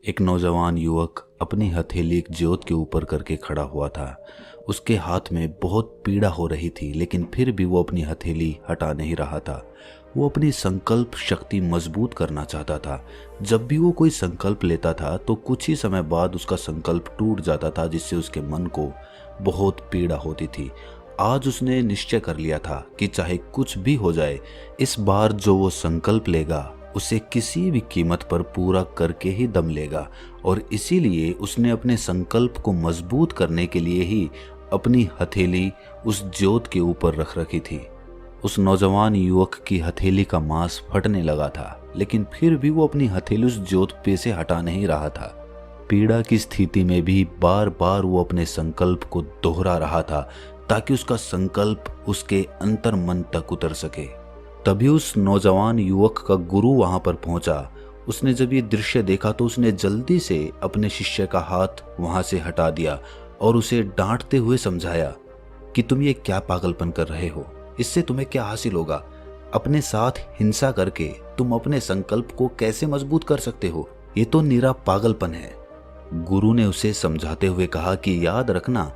एक नौजवान युवक अपनी हथेली एक ज्योत के ऊपर करके खड़ा हुआ था। उसके हाथ में बहुत पीड़ा हो रही थी, लेकिन फिर भी वो अपनी हथेली हटा नहीं रहा था। वो अपनी संकल्प शक्ति मजबूत करना चाहता था। जब भी वो कोई संकल्प लेता था तो कुछ ही समय बाद उसका संकल्प टूट जाता था, जिससे उसके मन को बहुत पीड़ा होती थी। आज उसने निश्चय कर लिया था कि चाहे कुछ भी हो जाए, इस बार जो वो संकल्प लेगा उसे किसी भी कीमत पर पूरा करके ही दम लेगा। और इसीलिए उसने अपने संकल्प को मजबूत करने के लिए ही अपनी हथेली उस ज्योत के ऊपर रख रखी थी। उस नौजवान युवक की हथेली का मांस फटने लगा था, लेकिन फिर भी वो अपनी हथेली उस ज्योत पे से हटा नहीं रहा था। पीड़ा की स्थिति में भी बार बार वो अपने संकल्प को दोहरा रहा था, ताकि उसका संकल्प उसके अंतर मन तक उतर सके। तभी उस नौजवान युवक का गुरु वहां पर पहुंचा। उसने जब ये दृश्य देखा तो उसने जल्दी से अपने शिष्य का हाथ वहां से हटा दिया और उसे डांटते हुए समझाया कि तुम ये क्या पागलपन कर रहे हो, इससे तुम्हें क्या हासिल होगा? अपने साथ हिंसा करके तुम अपने संकल्प को कैसे मजबूत कर सकते हो? ये तो निरा पागलपन है। गुरु ने उसे समझाते हुए कहा कि याद रखना,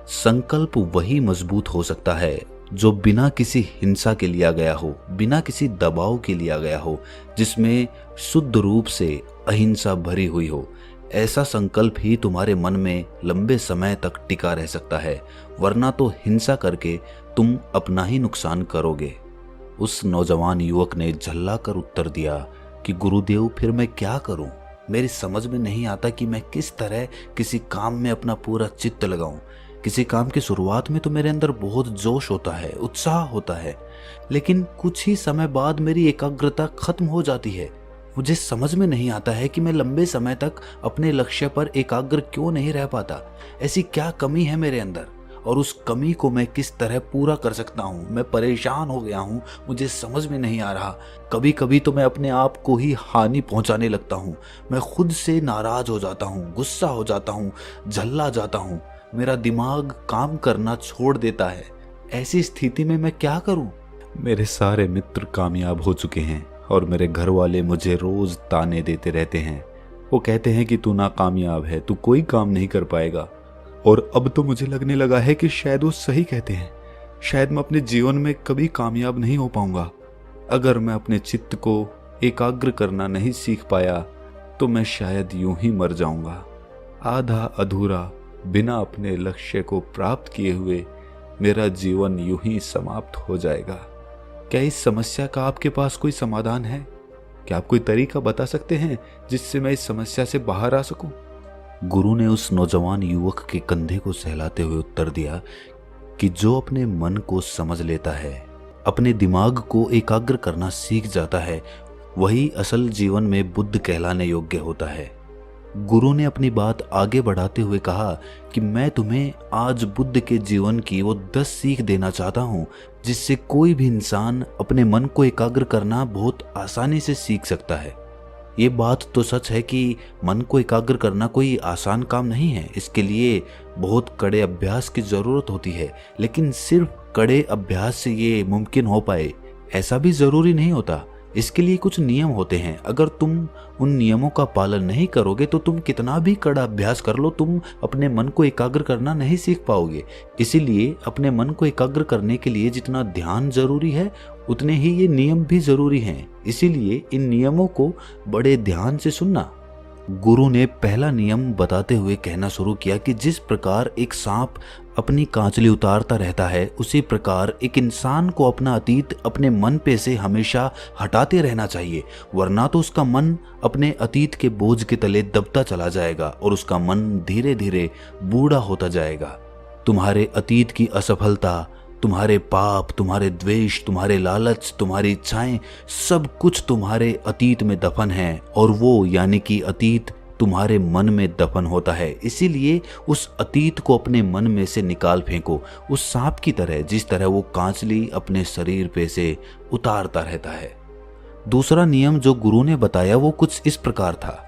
संकल्प वही मजबूत हो सकता है जो बिना किसी हिंसा के लिया गया हो, बिना किसी दबाव के लिया गया हो, जिसमें शुद्ध रूप से अहिंसा भरी हुई हो। ऐसा संकल्प ही तुम्हारे मन में लंबे समय तक टिका रह सकता है, वरना तो हिंसा करके तुम अपना ही नुकसान करोगे। उस नौजवान युवक ने झल्ला कर उत्तर दिया कि गुरुदेव, फिर मैं क्या करूं? मेरी समझ में नहीं आता कि मैं किस तरह किसी काम में अपना पूरा चित्त लगाऊं। किसी काम की शुरुआत में तो मेरे अंदर बहुत जोश होता है, उत्साह होता है, लेकिन कुछ ही समय बाद मेरी एकाग्रता खत्म हो जाती है। मुझे समझ में नहीं आता है कि मैं लंबे समय तक अपने लक्ष्य पर एकाग्र क्यों नहीं रह पाता। ऐसी क्या कमी है मेरे अंदर, और उस कमी को मैं किस तरह पूरा कर सकता हूँ? मैं परेशान हो गया हूँ, मुझे समझ में नहीं आ रहा। कभी कभी तो मैं अपने आप को ही हानि पहुंचाने लगता हूँ। मैं खुद से नाराज हो जाता हूँ, गुस्सा हो जाता हूँ, झल्ला जाता हूँ। मेरा दिमाग काम करना छोड़ देता है। ऐसी स्थिति में मैं क्या करूं? मेरे सारे मित्र कामयाब हो चुके हैं और मेरे घर वाले मुझे रोज ताने देते रहते हैं। वो कहते हैं कि तू नाकामयाब है, तू कोई काम नहीं कर पाएगा। और अब तो मुझे लगने लगा है कि शायद वो सही कहते हैं। शायद मैं अपने जीवन में कभी कामयाब नहीं हो पाऊंगा। अगर मैं अपने चित्त को एकाग्र करना नहीं सीख पाया तो मैं शायद यूं ही मर जाऊंगा, आधा अधूरा, बिना अपने लक्ष्य को प्राप्त किए हुए मेरा जीवन यूं ही समाप्त हो जाएगा। क्या इस समस्या का आपके पास कोई समाधान है? क्या आप कोई तरीका बता सकते हैं जिससे मैं इस समस्या से बाहर आ सकूं? गुरु ने उस नौजवान युवक के कंधे को सहलाते हुए उत्तर दिया कि जो अपने मन को समझ लेता है, अपने दिमाग को एकाग्र करना सीख जाता है, वही असल जीवन में बुद्ध कहलाने योग्य होता है। गुरु ने अपनी बात आगे बढ़ाते हुए कहा कि मैं तुम्हें आज बुद्ध के जीवन की वो 10 सीख देना चाहता हूँ, जिससे कोई भी इंसान अपने मन को एकाग्र करना बहुत आसानी से सीख सकता है। ये बात तो सच है कि मन को एकाग्र करना कोई आसान काम नहीं है। इसके लिए बहुत कड़े अभ्यास की ज़रूरत होती है, लेकिन सिर्फ कड़े अभ्यास से ये मुमकिन हो पाए ऐसा भी ज़रूरी नहीं होता। इसके लिए कुछ नियम होते हैं। अगर तुम उन नियमों का पालन नहीं करोगे तो तुम कितना भी कड़ा अभ्यास कर लो, तुम अपने मन को एकाग्र करना नहीं सीख पाओगे। इसीलिए अपने मन को एकाग्र करने के लिए जितना ध्यान जरूरी है, उतने ही ये नियम भी जरूरी हैं। इसीलिए इन नियमों को बड़े ध्यान से सुनना। गुरु ने पहला नियम बताते हुए कहना शुरू किया कि जिस प्रकार एक सांप अपनी कांचली उतारता रहता है, उसी प्रकार एक इंसान को अपना अतीत अपने मन पे से हमेशा हटाते रहना चाहिए, वरना तो उसका मन अपने अतीत के बोझ के तले दबता चला जाएगा और उसका मन धीरे धीरे बूढ़ा होता जाएगा। तुम्हारे अतीत की असफलता, तुम्हारे पाप, तुम्हारे द्वेष, तुम्हारे लालच, तुम्हारी इच्छाएं, सब कुछ तुम्हारे अतीत में दफन है, और वो यानी कि अतीत तुम्हारे मन में दफन होता है। इसीलिए उस अतीत को अपने मन में से निकाल फेंको, उस सांप की तरह जिस तरह वो कांचली अपने शरीर पे से उतारता रहता है। दूसरा नियम जो गुरु ने बताया वो कुछ इस प्रकार था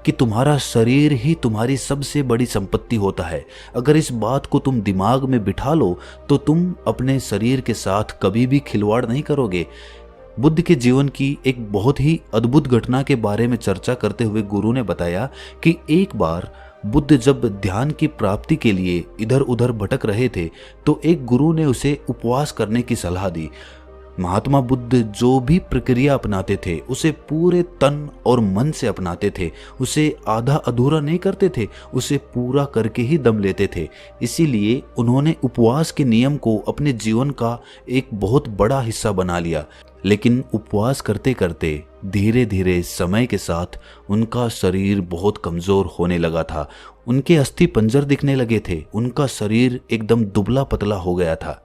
कि तुम्हारा शरीर ही तुम्हारी सबसे बड़ी संपत्ति होता है। अगर इस बात को तुम दिमाग में बिठा लो तो तुम अपने शरीर के साथ कभी भी खिलवाड़ नहीं करोगे। बुद्ध के जीवन की एक बहुत ही अद्भुत घटना के बारे में चर्चा करते हुए गुरु ने बताया कि एक बार बुद्ध जब ध्यान की प्राप्ति के लिए इधर उधर भटक रहे थे तो एक गुरु ने उसे उपवास करने की सलाह दी। महात्मा बुद्ध जो भी प्रक्रिया अपनाते थे उसे पूरे तन और मन से अपनाते थे, उसे आधा अधूरा नहीं करते थे, उसे पूरा करके ही दम लेते थे। इसीलिए उन्होंने उपवास के नियम को अपने जीवन का एक बहुत बड़ा हिस्सा बना लिया। लेकिन उपवास करते करते धीरे धीरे समय के साथ उनका शरीर बहुत कमजोर होने लगा था। उनके अस्थि पंजर दिखने लगे थे, उनका शरीर एकदम दुबला पतला हो गया था।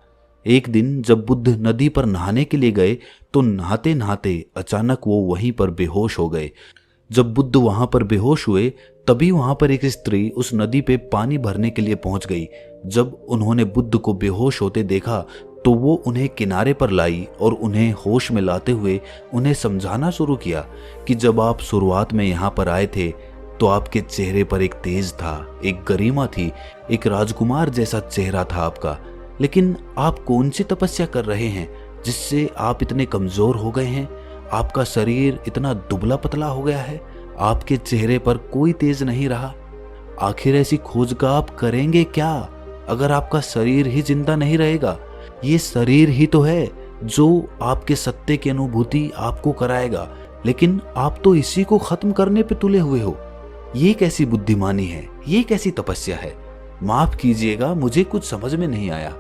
एक दिन जब बुद्ध नदी पर नहाने के लिए गए तो नहाते नहाते अचानक वो वहीं पर बेहोश हो गए। जब बुद्ध वहां पर बेहोश हुए तभी वहां पर एक स्त्री उस नदी पे पानी भरने के लिए पहुंच गई। जब उन्होंने बुद्ध को बेहोश होते देखा तो वो उन्हें किनारे पर लाई और उन्हें होश में लाते हुए उन्हें समझाना शुरू किया कि जब आप शुरुआत में यहाँ पर आए थे तो आपके चेहरे पर एक तेज था, एक गरिमा थी, एक राजकुमार जैसा चेहरा था आपका। लेकिन आप कौन सी तपस्या कर रहे हैं जिससे आप इतने कमजोर हो गए हैं? आपका शरीर इतना दुबला पतला हो गया है, आपके चेहरे पर कोई तेज नहीं रहा। आखिर ऐसी खोज का आप करेंगे क्या अगर आपका शरीर ही जिंदा नहीं रहेगा? ये शरीर ही तो है जो आपके सत्य की अनुभूति आपको कराएगा, लेकिन आप तो इसी को खत्म करने पे तुले हुए हो। ये कैसी बुद्धिमानी है, ये कैसी तपस्या है? माफ कीजिएगा, मुझे कुछ समझ में नहीं आया।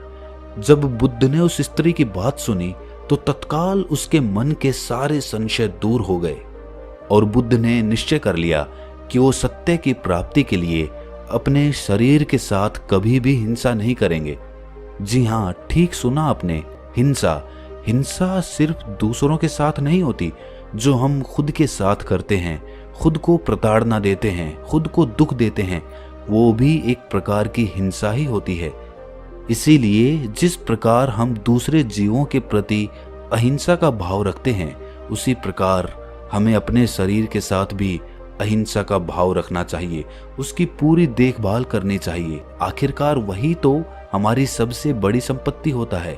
जब बुद्ध ने उस स्त्री की बात सुनी तो तत्काल उसके मन के सारे संशय दूर हो गए और बुद्ध ने निश्चय कर लिया कि वो सत्य की प्राप्ति के लिए अपने शरीर के साथ कभी भी हिंसा नहीं करेंगे। जी हाँ, ठीक सुना आपने, हिंसा। हिंसा सिर्फ दूसरों के साथ नहीं होती, जो हम खुद के साथ करते हैं, खुद को प्रताड़ना देते हैं, खुद को दुख देते हैं, वो भी एक प्रकार की हिंसा ही होती है। इसीलिए जिस प्रकार हम दूसरे जीवों के प्रति अहिंसा का भाव रखते हैं, उसी प्रकार हमें अपने शरीर के साथ भी अहिंसा का भाव रखना चाहिए, उसकी पूरी देखभाल करनी चाहिए। आखिरकार वही तो हमारी सबसे बड़ी संपत्ति होता है।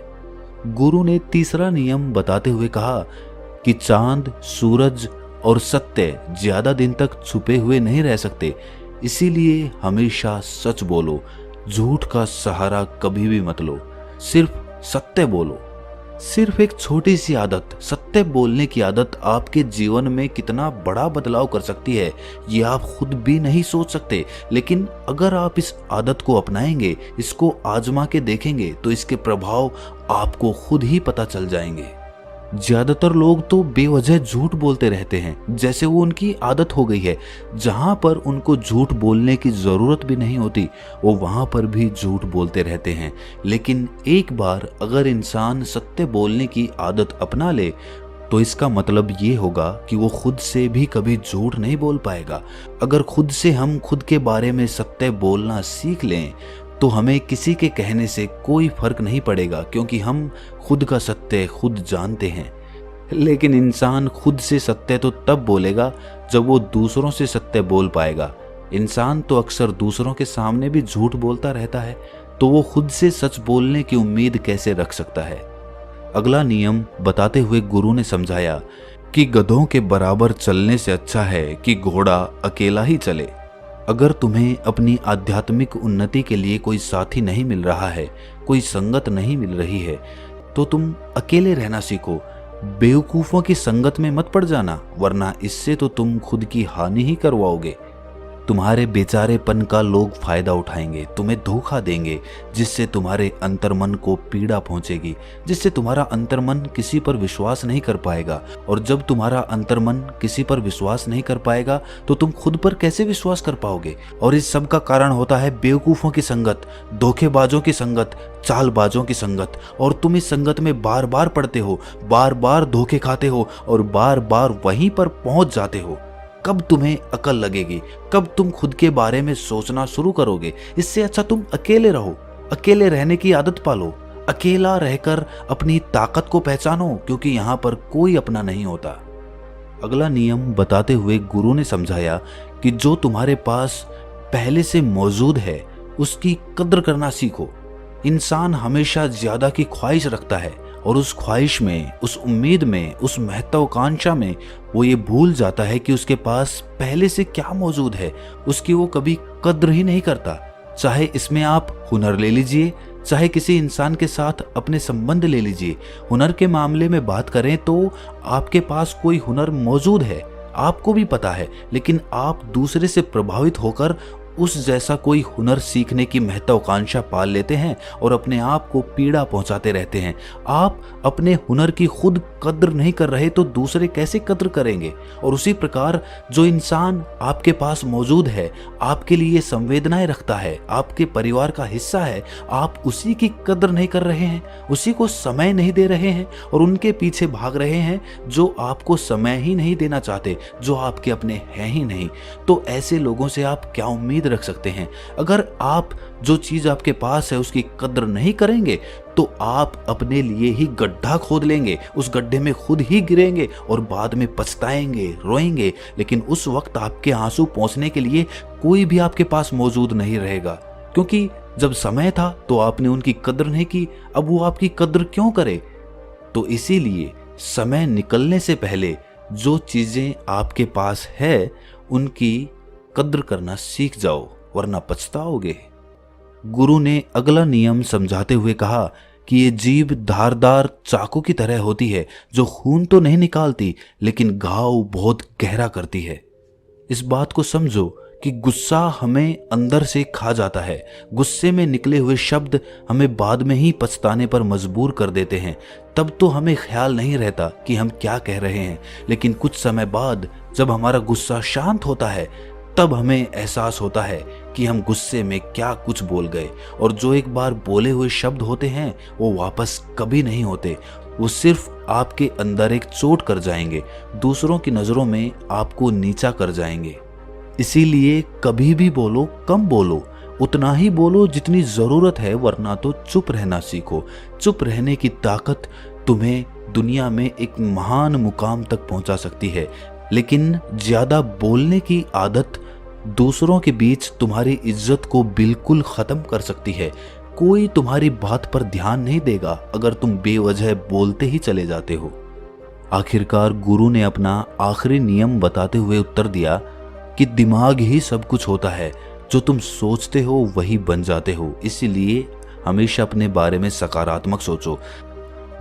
गुरु ने तीसरा नियम बताते हुए कहा कि चांद, सूरज और सत्य ज्यादा दिन तक छुपे हुए नहीं रह सकते, इसीलिए हमेशा सच बोलो, झूठ का सहारा कभी भी मत लो, सिर्फ सत्य बोलो। सिर्फ एक छोटी सी आदत, सत्य बोलने की आदत आपके जीवन में कितना बड़ा बदलाव कर सकती है ये आप खुद भी नहीं सोच सकते। लेकिन अगर आप इस आदत को अपनाएंगे, इसको आजमा के देखेंगे तो इसके प्रभाव आपको खुद ही पता चल जाएंगे। ज्यादातर लोग तो बेवजह झूठ बोलते रहते हैं, जैसे वो उनकी आदत हो गई है। जहां पर उनको झूठ बोलने की जरूरत भी नहीं होती, वो वहां पर भी झूठ बोलते रहते हैं। लेकिन एक बार अगर इंसान सत्य बोलने की आदत अपना ले तो इसका मतलब ये होगा कि वो खुद से भी कभी झूठ नहीं बोल पाएगा। अगर खुद से हम खुद के बारे में सत्य बोलना सीख लें तो हमें किसी के कहने से कोई फर्क नहीं पड़ेगा, क्योंकि हम खुद का सत्य खुद जानते हैं। लेकिन इंसान खुद से सत्य तो तब बोलेगा जब वो दूसरों से सत्य बोल पाएगा। इंसान तो अक्सर दूसरों के सामने भी झूठ बोलता रहता है, तो वो खुद से सच बोलने की उम्मीद कैसे रख सकता है? अगला नियम बताते हुए गुरु ने समझाया कि गधों के बराबर चलने से अच्छा है कि घोड़ा अकेला ही चले। अगर तुम्हें अपनी आध्यात्मिक उन्नति के लिए कोई साथी नहीं मिल रहा है, कोई संगत नहीं मिल रही है, तो तुम अकेले रहना सीखो। बेवकूफों की संगत में मत पड़ जाना, वरना इससे तो तुम खुद की हानि ही करवाओगे। तुम्हारे बेचारेपन का लोग फायदा उठाएंगे, तुम्हें धोखा देंगे, जिससे तुम्हारे अंतर्मन को पीड़ा पहुंचेगी, जिससे तुम्हारा अंतर्मन किसी पर विश्वास नहीं कर पाएगा। और जब तुम्हारा अंतर्मन किसी पर विश्वास नहीं कर पाएगा तो तुम खुद पर कैसे विश्वास कर पाओगे? और इस सब का कारण होता है बेवकूफों की संगत, धोखेबाजों की संगत, चालबाजों की संगत। और तुम इस संगत में बार बार पड़ते हो, बार बार धोखे खाते हो और बार बार वहीं पर पहुंच जाते हो। कब तुम्हें अकल लगेगी? कब तुम खुद के बारे में सोचना शुरू करोगे? इससे अच्छा तुम अकेले रहो, अकेले रहने की आदत पालो, अकेला रहकर अपनी ताकत को पहचानो, क्योंकि यहाँ पर कोई अपना नहीं होता। अगला नियम बताते हुए गुरु ने समझाया कि जो तुम्हारे पास पहले से मौजूद है उसकी कद्र करना सीखो। इंसान हमेशा ज्यादा की ख्वाहिश रखता है और उस ख्वाहिश में, उस उम्मीद में, उस महत्वाकांक्षा में वो ये भूल जाता है कि उसके पास पहले से क्या मौजूद है। उसकी वो कभी कद्र ही नहीं करता। चाहे इसमें आप हुनर ले लीजिए, चाहे किसी इंसान के साथ अपने संबंध ले लीजिए। हुनर के मामले में बात करें तो आपके पास कोई हुनर मौजूद है, आपको भी पता है, लेकिन आप दूसरे से प्रभावित होकर उस जैसा कोई हुनर सीखने की महत्वाकांक्षा पाल लेते हैं और अपने आप को पीड़ा पहुंचाते रहते हैं। आप अपने हुनर की खुद कद्र नहीं कर रहे तो दूसरे कैसे कद्र करेंगे। और उसी प्रकार जो इंसान आपके पास मौजूद है, आपके लिए संवेदनाएं रखता है, आपके परिवार का हिस्सा है, आप उसी की कद्र नहीं कर रहे हैं, उसी को समय नहीं दे रहे हैं और उनके पीछे भाग रहे हैं जो आपको समय ही नहीं देना चाहते, जो आपके अपने हैं ही नहीं। तो ऐसे लोगों से आप क्या उम्मीद रख सकते हैं। अगर आप जो चीज आपके पास है उसकी कद्र नहीं करेंगे तो आप अपने लिए ही गड्ढा खोद लेंगे, उस गड्ढे में खुद ही गिरेंगे और बाद में पछताएंगे, रोएंगे। लेकिन उस वक्त आपके आंसू पहुंचने के लिए कोई भी आपके पास मौजूद नहीं रहेगा, क्योंकि जब समय था तो आपने उनकी कद्र नहीं की, अब वो आपकी कद्र क्यों करे। तो इसीलिए समय निकलने से पहले जो चीजें आपके पास है उनकी कद्र करना सीख जाओ, वरना पछताओगे। गुरु ने अगला नियम समझाते हुए कहा कि ये जीभ धारदार चाकू की तरह होती है, जो खून तो नहीं निकालती लेकिन घाव बहुत गहरा करती है। इस बात को समझो कि गुस्सा हमें अंदर से खा जाता है। गुस्से में निकले हुए शब्द हमें बाद में ही पछताने पर मजबूर कर देते हैं। तब तो हमें ख्याल नहीं रहता कि हम क्या कह रहे हैं, लेकिन कुछ समय बाद जब हमारा गुस्सा शांत होता है तब हमें एहसास होता है कि हम गुस्से में क्या कुछ बोल गए। और जो एक बार बोले हुए शब्द होते हैं वो वापस कभी नहीं होते, वो सिर्फ आपके अंदर एक चोट कर जाएंगे, दूसरों की नजरों में आपको नीचा कर जाएंगे। इसीलिए कभी भी बोलो कम बोलो, उतना ही बोलो जितनी जरूरत है, वरना तो चुप रहना सीखो। चुप रहने की ताकत तुम्हें दुनिया में एक महान मुकाम तक पहुंचा सकती है, लेकिन ज्यादा बोलने की आदत दूसरों के बीच तुम्हारी इज्जत को बिल्कुल खत्म कर सकती है। कोई तुम्हारी बात पर ध्यान नहीं देगा अगर तुम बेवजह बोलते ही चले जाते हो। आखिरकार गुरु ने अपना आखिरी नियम बताते हुए उत्तर दिया कि दिमाग ही सब कुछ होता है, जो तुम सोचते हो वही बन जाते हो। इसीलिए हमेशा अपने बारे में सकारात्मक सोचो।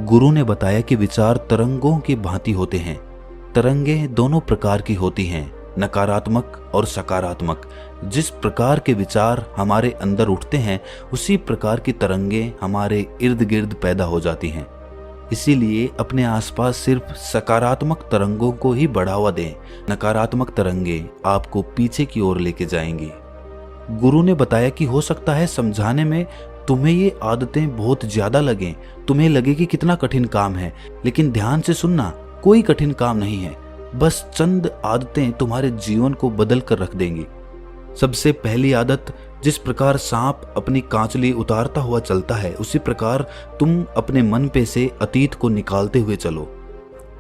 गुरु ने बताया कि विचार तरंगों की भांति होते हैं। तरंगें दोनों प्रकार की होती हैं, नकारात्मक और सकारात्मक। जिस प्रकार के विचार हमारे अंदर उठते हैं उसी प्रकार की तरंगें हमारे इर्द गिर्द पैदा हो जाती हैं। इसीलिए अपने आसपास सिर्फ सकारात्मक तरंगों को ही बढ़ावा दें। नकारात्मक तरंगें आपको पीछे की ओर लेके जाएंगी। गुरु ने बताया कि हो सकता है समझाने में तुम्हें ये आदतें बहुत ज्यादा लगें, तुम्हें लगे कि कितना कठिन काम है, लेकिन ध्यान से सुनना, कोई कठिन काम नहीं है। बस चंद आदतें तुम्हारे जीवन को बदल कर रख देंगी। सबसे पहली आदत, जिस प्रकार सांप अपनी कांचली उतारता हुआ चलता है उसी प्रकार तुम अपने मन पे से अतीत को निकालते हुए चलो।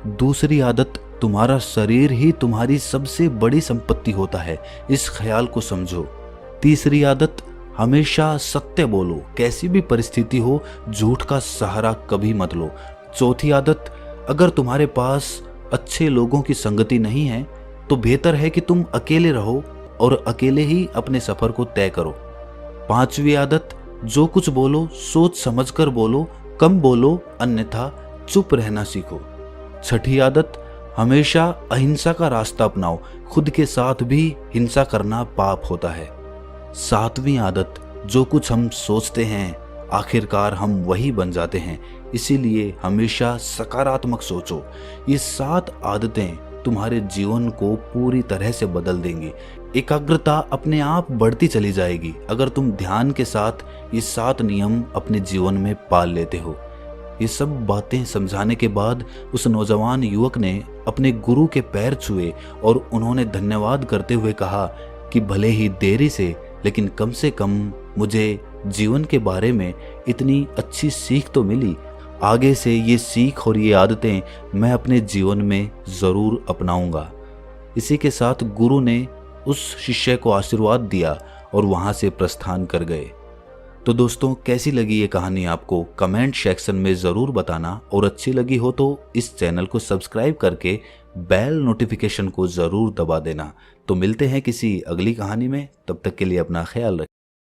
दूसरी आदत, तुम्हारा शरीर ही तुम्हारी सबसे बड़ी संपत्ति होता है, इस ख्याल को समझो। तीसरी आदत, हमेशा सत्य बोलो, कैसी भी परिस्थिति हो झूठ का सहारा कभी मत लो। चौथी आदत, अगर तुम्हारे पास अच्छे लोगों की संगति नहीं है तो बेहतर है कि तुम अकेले रहो और अकेले ही अपने सफर को तय करो। पांचवी आदत, जो कुछ बोलो सोच समझकर बोलो, कम बोलो, अन्यथा चुप रहना सीखो। छठी आदत, हमेशा अहिंसा का रास्ता अपनाओ, खुद के साथ भी हिंसा करना पाप होता है। सातवीं आदत, जो कुछ हम सोचते हैं आखिरकार हम वही बन जाते हैं, इसीलिए हमेशा सकारात्मक सोचो। ये 7 आदतें तुम्हारे जीवन को पूरी तरह से बदल देंगी। एकाग्रता अपने आप बढ़ती चली जाएगी अगर तुम ध्यान के साथ ये 7 नियम अपने जीवन में पाल लेते हो। ये सब बातें समझाने के बाद उस नौजवान युवक ने अपने गुरु के पैर छुए और उन्होंने धन्यवाद करते हुए कहा कि भले ही देरी से, लेकिन कम से कम मुझे जीवन के बारे में इतनी अच्छी सीख तो मिली। आगे से ये सीख और ये आदतें मैं अपने जीवन में ज़रूर अपनाऊंगा। इसी के साथ गुरु ने उस शिष्य को आशीर्वाद दिया और वहाँ से प्रस्थान कर गए। तो दोस्तों कैसी लगी ये कहानी आपको कमेंट सेक्शन में ज़रूर बताना, और अच्छी लगी हो तो इस चैनल को सब्सक्राइब करके बेल नोटिफिकेशन को ज़रूर दबा देना। तो मिलते हैं किसी अगली कहानी में, तब तक के लिए अपना ख्याल रखें।